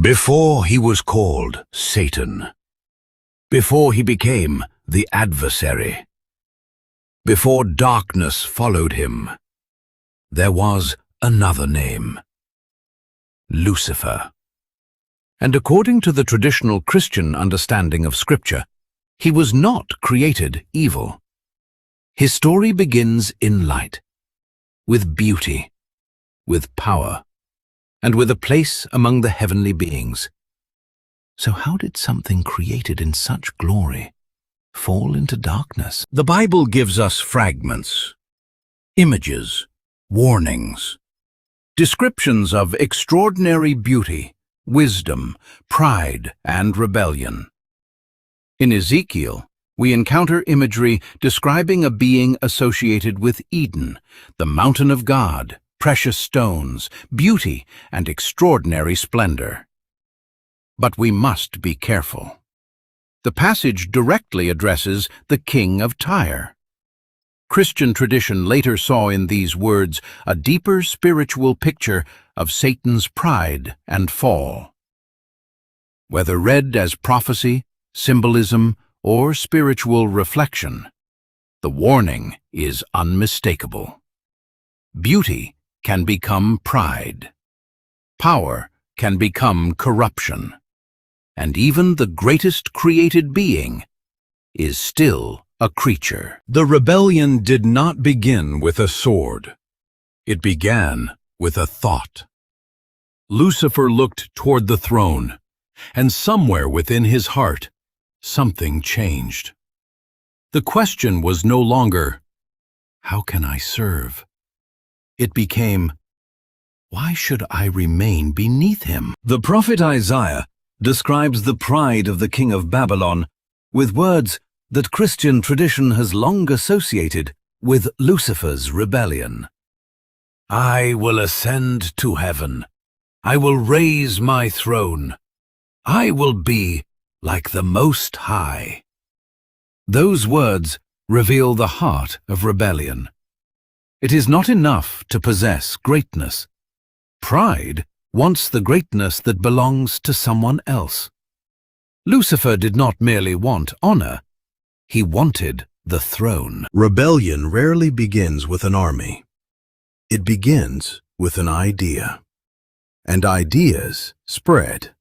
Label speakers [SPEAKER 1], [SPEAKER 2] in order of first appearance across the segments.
[SPEAKER 1] Before he was called Satan, before he became the adversary, before darkness followed him, there was another name, Lucifer. And according to the traditional Christian understanding of Scripture, he was not created evil. His story begins in light, with beauty, with power, and with a place among the heavenly beings. So how did something created in such glory fall into darkness? The Bible gives us fragments, images, warnings, descriptions of extraordinary beauty, wisdom, pride, and rebellion. In Ezekiel, we encounter imagery describing a being associated with Eden, the mountain of God, precious stones, beauty, and extraordinary splendor. But we must be careful. The passage directly addresses the king of Tyre. Christian tradition later saw in these words a deeper spiritual picture of Satan's pride and fall. Whether read as prophecy, symbolism, or spiritual reflection, the warning is unmistakable. Beauty can become pride. Power can become corruption. And even the greatest created being is still a creature. The rebellion did not begin with a sword. It began with a thought. Lucifer looked toward the throne, and somewhere within his heart, something changed. The question was no longer, "How can I serve?" It became, "Why should I remain beneath him?" The prophet Isaiah describes the pride of the king of Babylon with words that Christian tradition has long associated with Lucifer's rebellion. "I will ascend to heaven. I will raise my throne. I will be like the Most High." Those words reveal the heart of rebellion. It is not enough to possess greatness. Pride wants the greatness that belongs to someone else. Lucifer did not merely want honor, he wanted the throne. Rebellion rarely begins with an army. It begins with an idea. And ideas spread.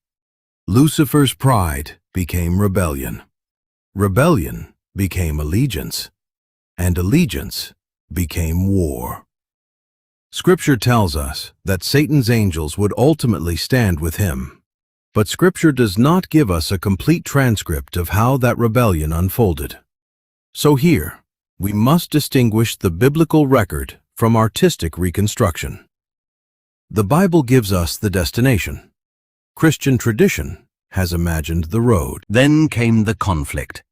[SPEAKER 1] Lucifer's pride became rebellion. Rebellion became allegiance. And allegiance became war. Scripture tells us that Satan's angels would ultimately stand with him. But Scripture does not give us a complete transcript of how that rebellion unfolded. So here, we must distinguish the biblical record from artistic reconstruction. The Bible gives us the destination. Christian tradition has imagined the road. Then came the conflict.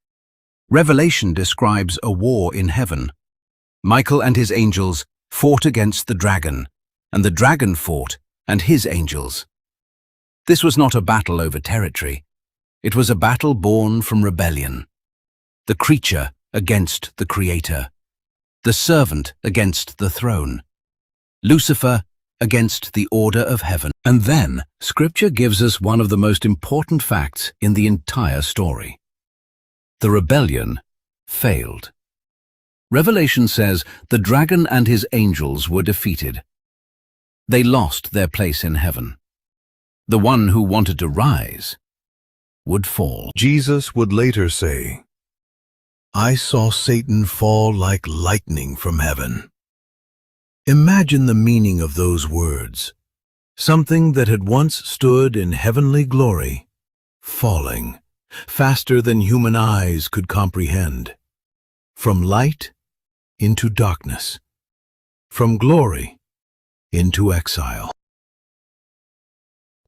[SPEAKER 1] Revelation describes a war in heaven. Michael and his angels fought against the dragon, and the dragon fought and his angels. This was not a battle over territory. It was a battle born from rebellion. The creature against the Creator. The servant against the throne. Lucifer against the order of heaven. And then, Scripture gives us one of the most important facts in the entire story. The rebellion failed. Revelation says the dragon and his angels were defeated. They lost their place in heaven. The one who wanted to rise would fall. Jesus would later say, "I saw Satan fall like lightning from heaven." Imagine the meaning of those words. Something that had once stood in heavenly glory, falling, faster than human eyes could comprehend. From light into darkness, from glory into exile.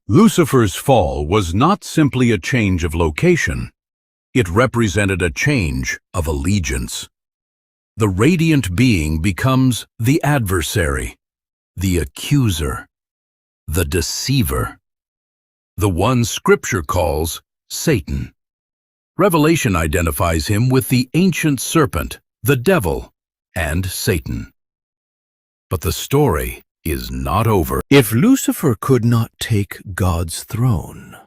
[SPEAKER 1] Lucifer's fall was not simply a change of location. It represented a change of allegiance. The radiant being becomes the adversary, the accuser, the deceiver, the one Scripture calls Satan. Revelation identifies him with the ancient serpent, the devil, and Satan. But the story is not over.
[SPEAKER 2] If Lucifer could not take God's throne,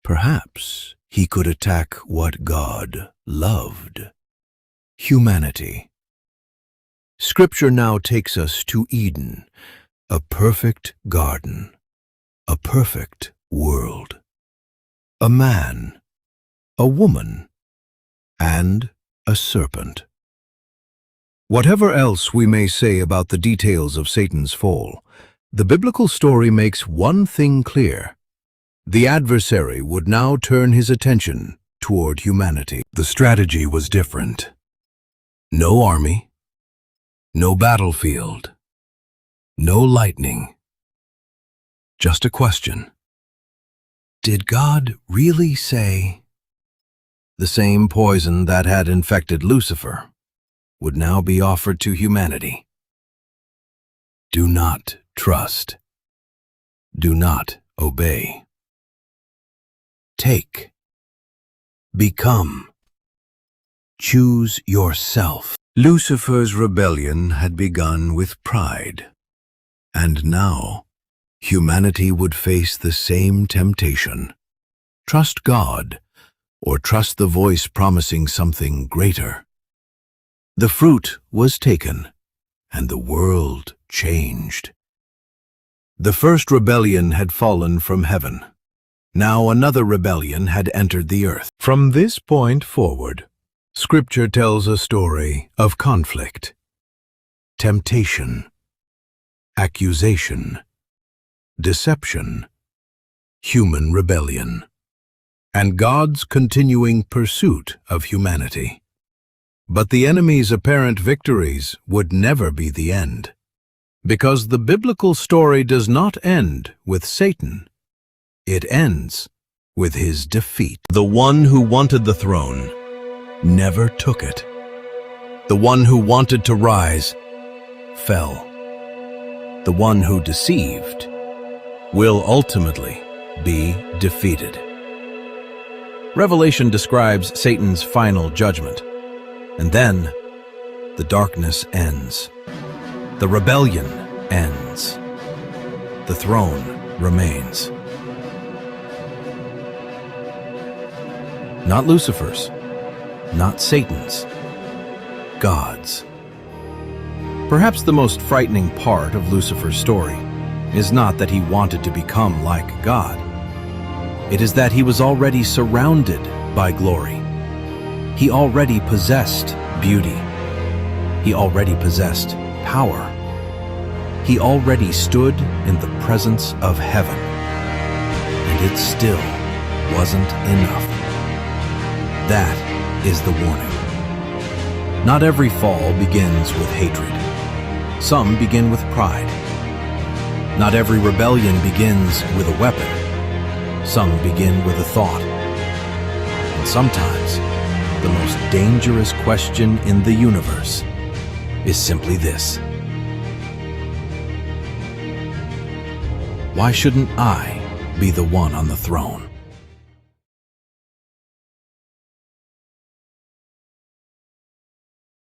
[SPEAKER 2] perhaps he could attack what God loved: humanity. Scripture now takes us to Eden, a perfect garden, a perfect world. A man, a woman, and a serpent. Whatever else we may say about the details of Satan's fall, the biblical story makes one thing clear. The adversary would now turn his attention toward humanity. The strategy was different. No army, no battlefield, no lightning. Just a question. Did God really say? The same poison that had infected Lucifer would now be offered to humanity. Do not trust. Do not obey. Take. Become. Choose yourself. Lucifer's rebellion had begun with pride, and now humanity would face the same temptation. Trust God, or trust the voice promising something greater. The fruit was taken, and the world changed. The first rebellion had fallen from heaven. Now another rebellion had entered the earth. From this point forward, Scripture tells a story of conflict, temptation, accusation, deception, human rebellion, and God's continuing pursuit of humanity. But the enemy's apparent victories would never be the end, because the biblical story does not end with Satan. It ends with his defeat. The one who wanted the throne never took it. The one who wanted to rise fell. The one who deceived will ultimately be defeated. Revelation describes Satan's final judgment, and then the darkness ends. The rebellion ends. The throne remains. Not Lucifer's, not Satan's, God's. Perhaps the most frightening part of Lucifer's story is not that he wanted to become like God. It is that he was already surrounded by glory. He already possessed beauty. He already possessed power. He already stood in the presence of heaven. And it still wasn't enough. That is the warning. Not every fall begins with hatred. Some begin with pride. Not every rebellion begins with a weapon. Some begin with a thought. And sometimes, the most dangerous question in the universe is simply this: why shouldn't I be the one on the throne?